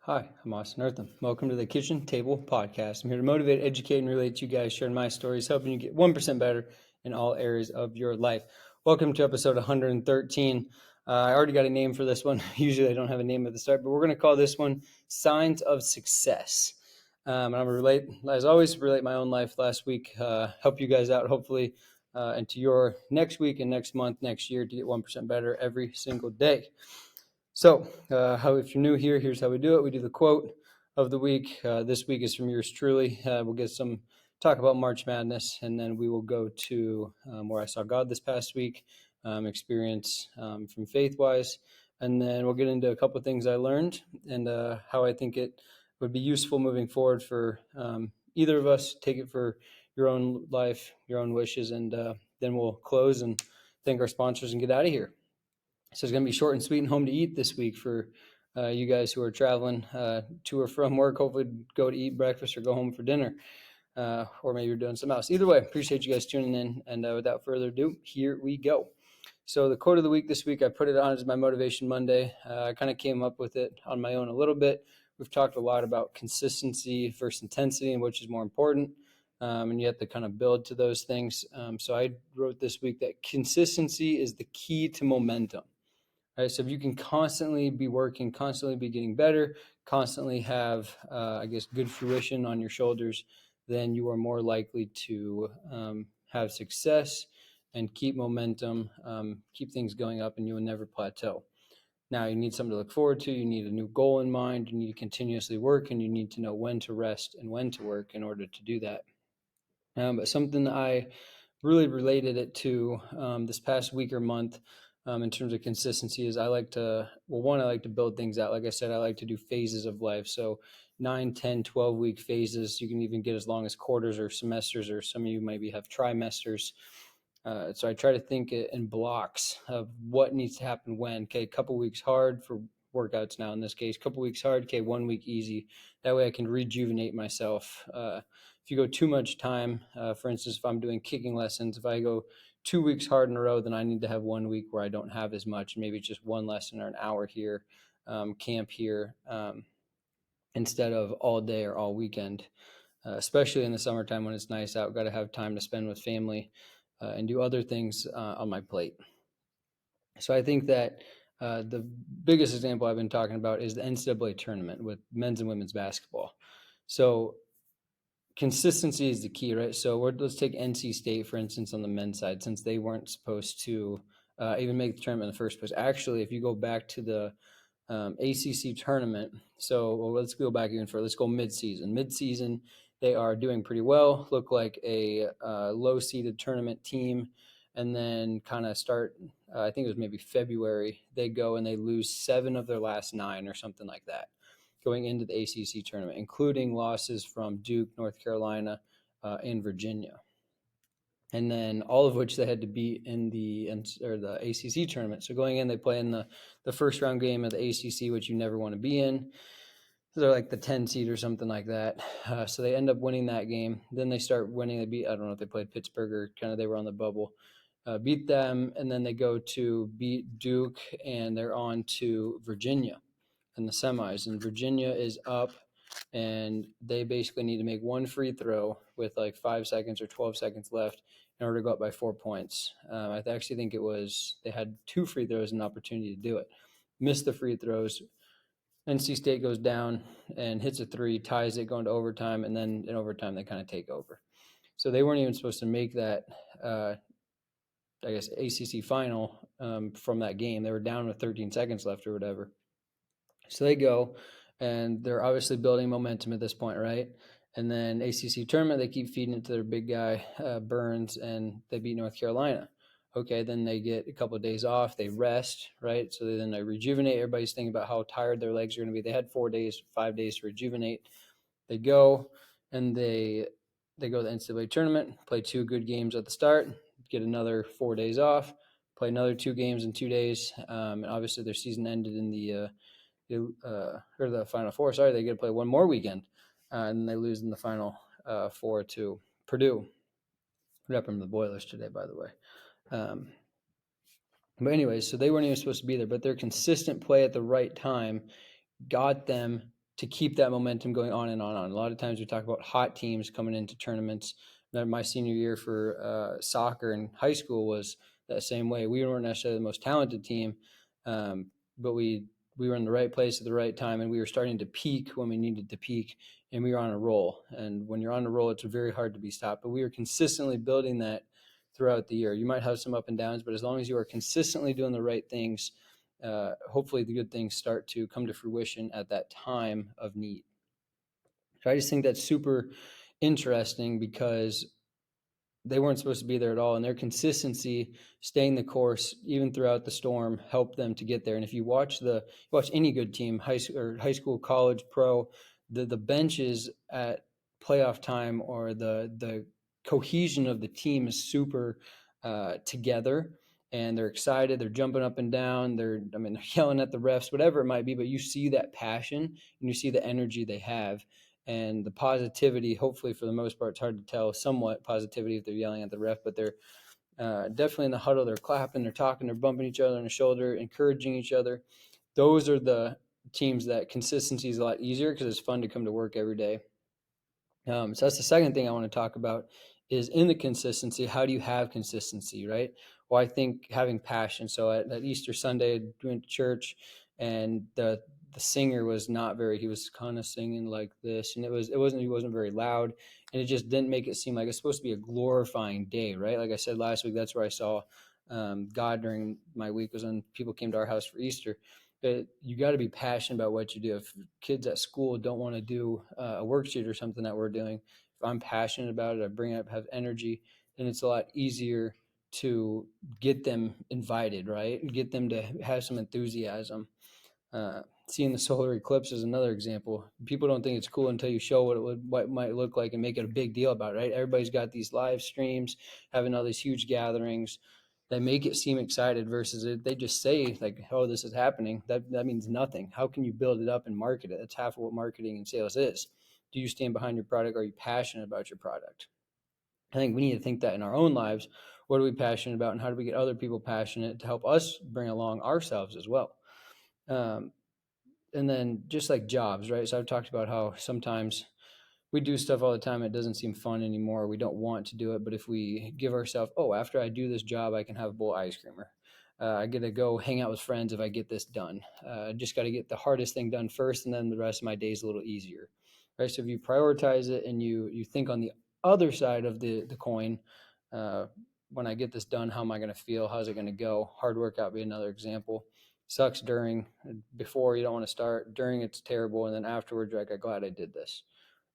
Hi, I'm Austin Eartham. Welcome to the Kitchen Table Podcast. I'm here to motivate, educate, and relate to you guys, sharing my stories, helping you get 1% better in all areas of your life. Welcome to episode 113. I already got a name for this one. Usually I don't have a name at the start, but we're going to call this one Signs of Success. And I'm going to relate, as always, relate my own life last week, help you guys out, hopefully, and to your next week and next month, next year to get 1% better every single day. So, if you're new here, here's how we do it. We do the quote of the week. This week is from yours truly. We'll get some talk about March Madness, and then we will go to where I saw God this past week, experience from faith-wise, and then we'll get into a couple of things I learned and how I think it would be useful moving forward for either of us. Take it for your own life, your own wishes, and then we'll close and thank our sponsors and get out of here. So it's going to be short and sweet and home to eat this week for you guys who are traveling to or from work. Hopefully go to eat breakfast or go home for dinner, or maybe you're doing something else. Either way, appreciate you guys tuning in. And without further ado, here we go. So the quote of the week this week, I put it on as my Motivation Monday. I kind of came up with it on my own a little bit. We've talked a lot about consistency versus intensity and which is more important. And you have to kind of build to those things. So I wrote this week that consistency is the key to momentum. Right, so if you can constantly be working, constantly be getting better, constantly have, good fruition on your shoulders, then you are more likely to have success and keep momentum, keep things going up, and you will never plateau. Now, you need something to look forward to. You need a new goal in mind. You need to continuously work, and you need to know when to rest and when to work in order to do that. But something I really related it to this past week or month in terms of consistency is I like to build things out. Like I said, I like to do phases of life. So 9, 10, 12-week phases. You can even get as long as quarters or semesters, or some of you maybe have trimesters. So I try to think in blocks of what needs to happen when. Okay, a couple weeks hard for workouts now in this case, couple weeks hard, okay, 1 week easy. That way I can rejuvenate myself. If you go too much time, for instance, if I'm doing kicking lessons, if I go 2 weeks hard in a row, then I need to have 1 week where I don't have as much. Maybe it's just one lesson or an hour here, camp here, instead of all day or all weekend, especially in the summertime when it's nice out. Got to have time to spend with family and do other things on my plate. So I think that the biggest example I've been talking about is the NCAA tournament with men's and women's basketball. So consistency is the key, right? So let's take NC State, for instance, on the men's side, since they weren't supposed to even make the tournament in the first place. Actually, if you go back to the ACC tournament, let's go back even further. Let's go mid-season. Mid-season, they are doing pretty well, look like a low-seeded tournament team, and then kind of start, I think it was maybe February, they go and they lose 7 of their last 9 or something like that going into the ACC tournament, including losses from Duke, North Carolina, and Virginia. And then all of which they had to beat in the ACC tournament. So going in, they play in the first round game of the ACC, which you never want to be in. They're like the 10 seed or something like that. So they end up winning that game. Then they start winning. They beat, I don't know if they played Pittsburgh or kind of they were on the bubble. Beat them, and then they go to beat Duke, and they're on to Virginia in the semis. And Virginia is up, and they basically need to make one free throw with like 5 seconds or 12 seconds left in order to go up by 4 points. I actually think they had 2 free throws and an opportunity to do it. Missed the free throws. NC State goes down and hits a 3, ties it, going to overtime, and then in overtime they kind of take over. So they weren't even supposed to make that, ACC final from that game. They were down with 13 seconds left or whatever. So they go, and they're obviously building momentum at this point, right? And then ACC tournament, they keep feeding it to their big guy, Burns, and they beat North Carolina. Okay, then they get a couple of days off. They rest, right? So then they rejuvenate. Everybody's thinking about how tired their legs are going to be. They had 4 days, 5 days to rejuvenate. They go, and they go to the NCAA tournament, play 2 good games at the start, get another 4 days off, play another 2 games in 2 days. And obviously their season ended in the Final Four. Sorry, they get to play one more weekend, and then they lose in the Final Four to Purdue. Repping the Boilers today, by the way. But anyways, so they weren't even supposed to be there, but their consistent play at the right time got them to keep that momentum going on and on and on. A lot of times we talk about hot teams coming into tournaments. My senior year for soccer in high school was that same way. We weren't necessarily the most talented team, but we were in the right place at the right time, and we were starting to peak when we needed to peak, and we were on a roll. And when you're on a roll, it's very hard to be stopped. But we were consistently building that throughout the year. You might have some up and downs, but as long as you are consistently doing the right things, hopefully the good things start to come to fruition at that time of need. So I just think that's super interesting because they weren't supposed to be there at all, and their consistency, staying the course even throughout the storm, helped them to get there. And if you watch any good team, high school, college, pro, the benches at playoff time, or the cohesion of the team is super together, and they're excited. They're jumping up and down. They're yelling at the refs, whatever it might be. But you see that passion, and you see the energy they have. And the positivity, hopefully for the most part, it's hard to tell somewhat positivity if they're yelling at the ref, but they're definitely in the huddle. They're clapping, they're talking, they're bumping each other on the shoulder, encouraging each other. Those are the teams that consistency is a lot easier because it's fun to come to work every day. So that's the second thing I want to talk about is in the consistency. How do you have consistency, right? Well, I think having passion. So at Easter Sunday, I went to church, and the singer was not very, he was kind of singing like this, and he wasn't very loud, and it just didn't make it seem like it's supposed to be a glorifying day, right? Like I said last week, that's where I saw God during my week, was when people came to our house for Easter. But you got to be passionate about what you do. If kids at school don't want to do a worksheet or something that we're doing, if I'm passionate about it, I bring up, have energy, then it's a lot easier to get them invited, right? Get them to have some enthusiasm. Seeing the solar eclipse is another example. People don't think it's cool until you show what it might look like and make it a big deal about it, right? Everybody's got these live streams, having all these huge gatherings that make it seem excited, versus they just say like, oh, this is happening. That means nothing. How can you build it up and market it? That's half of what marketing and sales is. Do you stand behind your product? Are you passionate about your product? I think we need to think that in our own lives. What are we passionate about, and how do we get other people passionate to help us bring along ourselves as well? And then just like jobs, right? So I've talked about how sometimes we do stuff all the time. It doesn't seem fun anymore. We don't want to do it. But if we give ourselves, oh, after I do this job, I can have a bowl of ice cream. I get to go hang out with friends if I get this done. Just got to get the hardest thing done first, and then the rest of my day is a little easier, right? So if you prioritize it and you think on the other side of the coin, when I get this done, how am I going to feel? How's it going to go? Hard workout be another example. Sucks during, before you don't want to start, during it's terrible, and then afterwards you're like, I'm glad I did this.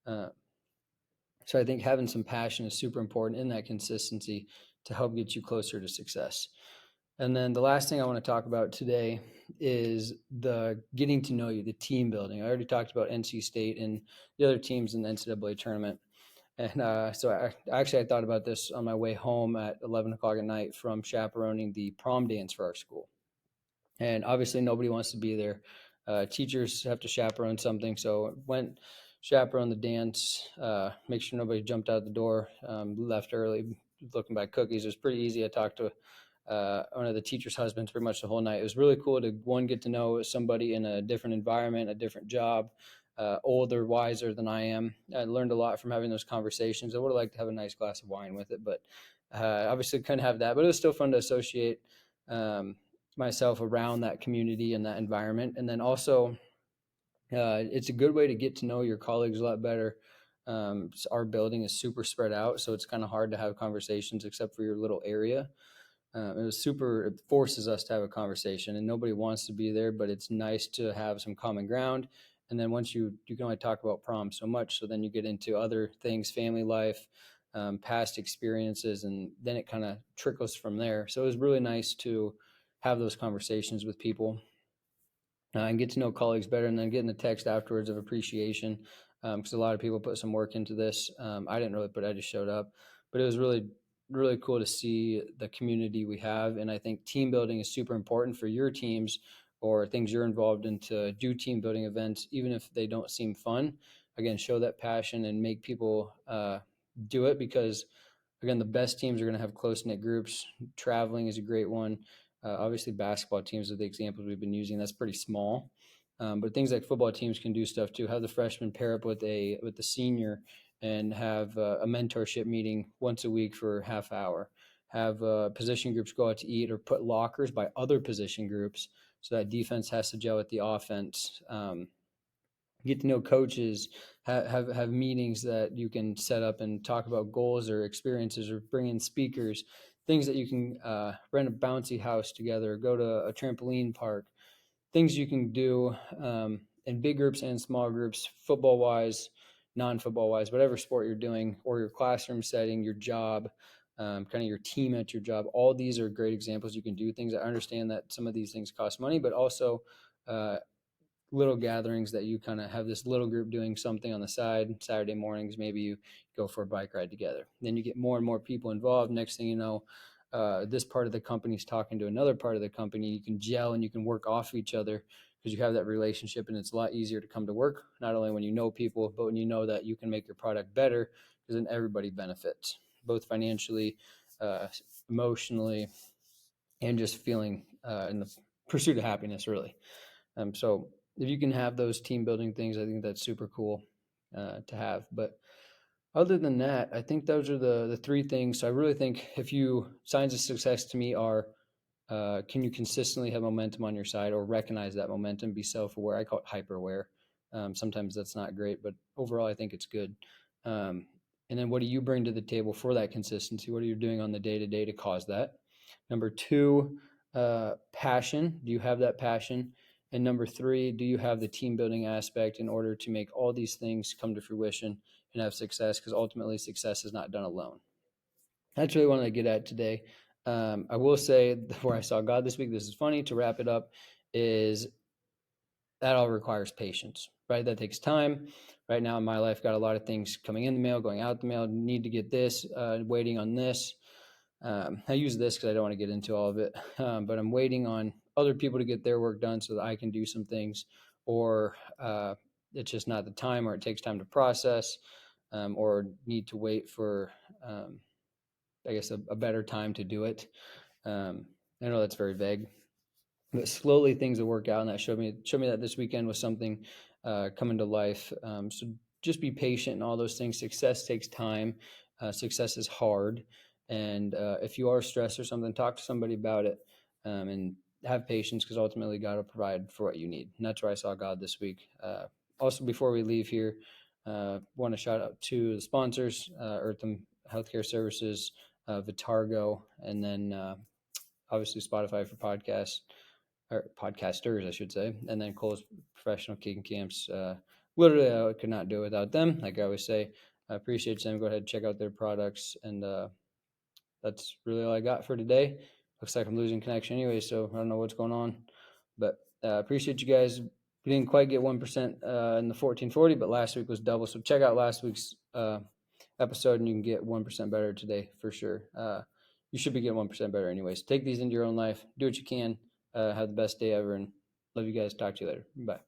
So I think having some passion is super important in that consistency to help get you closer to success. And then the last thing I want to talk about today is the getting to know you, the team building. I already talked about NC State and the other teams in the NCAA tournament. And so I thought about this on my way home at 11 o'clock at night from chaperoning the prom dance for our school. And obviously nobody wants to be there. Teachers have to chaperone something. So went chaperone the dance, make sure nobody jumped out the door, left early, looking by cookies. It was pretty easy. I talked to one of the teachers' husbands pretty much the whole night. It was really cool to, one, get to know somebody in a different environment, a different job, older, wiser than I am. I learned a lot from having those conversations. I would have liked to have a nice glass of wine with it, but obviously couldn't have that. But it was still fun to associate myself around that community and that environment. And then also, it's a good way to get to know your colleagues a lot better. Our building is super spread out, so it's kind of hard to have conversations except for your little area. It forces us to have a conversation, and nobody wants to be there, but it's nice to have some common ground. And then once you can only talk about prom so much, so then you get into other things, family life, past experiences, and then it kind of trickles from there. So it was really nice to have those conversations with people and get to know colleagues better, and then getting the text afterwards of appreciation, because a lot of people put some work into this. I didn't really, but I just showed up. But it was really, really cool to see the community we have. And I think team building is super important for your teams or things you're involved in, to do team building events, even if they don't seem fun. Again, show that passion and make people do it, because again, the best teams are going to have close-knit groups. Traveling is a great one. Obviously, basketball teams are the examples we've been using. That's pretty small. But things like football teams can do stuff too. Have the freshman pair up with the senior and have a mentorship meeting once a week for half hour. Have position groups go out to eat or put lockers by other position groups so that defense has to gel with the offense. Get to know coaches, have meetings that you can set up and talk about goals or experiences, or bring in speakers, things that you can rent a bouncy house together, go to a trampoline park, things you can do in big groups and small groups, football wise, non-football wise, whatever sport you're doing, or your classroom setting, your job, kind of your team at your job. All these are great examples. You can do things. I understand that some of these things cost money, but also little gatherings that you kind of have this little group doing something on the side. Saturday mornings, maybe you go for a bike ride together. Then you get more and more people involved. Next thing you know, this part of the company is talking to another part of the company. You can gel and you can work off each other because you have that relationship, and it's a lot easier to come to work, not only when you know people, but when you know that you can make your product better, because then everybody benefits, both financially, emotionally, and just feeling in the pursuit of happiness, really. So if you can have those team building things, I think that's super cool to have. But other than that, I think those are the three things. So I really think signs of success to me are, can you consistently have momentum on your side, or recognize that momentum, be self-aware. I call it hyper-aware. Sometimes that's not great, but overall I think it's good. And then what do you bring to the table for that consistency? What are you doing on the day-to-day to cause that? Number two, passion. Do you have that passion? And number three, do you have the team building aspect in order to make all these things come to fruition and have success? Because ultimately success is not done alone. That's really what I get at today. I will say where I saw God this week, this is funny to wrap it up, is that all requires patience, right? That takes time. Right now in my life, got a lot of things coming in the mail, going out the mail, need to get this, waiting on this. I use this because I don't want to get into all of it, but I'm waiting on other people to get their work done so that I can do some things, or it's just not the time, or it takes time to process, or need to wait for, I guess, a better time to do it. I know that's very vague, but slowly things will work out, and that showed me that this weekend was something coming to life. So just be patient and all those things. Success takes time. Success is hard. And if you are stressed or something, talk to somebody about it, and have patience, because ultimately God will provide for what you need. And that's where I saw God this week. Also, before we leave here, want to shout out to the sponsors, Eartham Healthcare Services, Vitargo, and then obviously Spotify for podcasts, or podcasters, I should say, and then Cole's Professional Kicking Camps. Literally, I could not do it without them. Like I always say, I appreciate them. Go ahead and check out their products, and that's really all I got for today. Looks like I'm losing connection anyway, so I don't know what's going on. But appreciate you guys. We didn't quite get 1% in the 1440, but last week was double. So check out last week's episode, and you can get 1% better today for sure. You should be getting 1% better anyways. Take these into your own life. Do what you can. Have the best day ever, and love you guys. Talk to you later. Bye.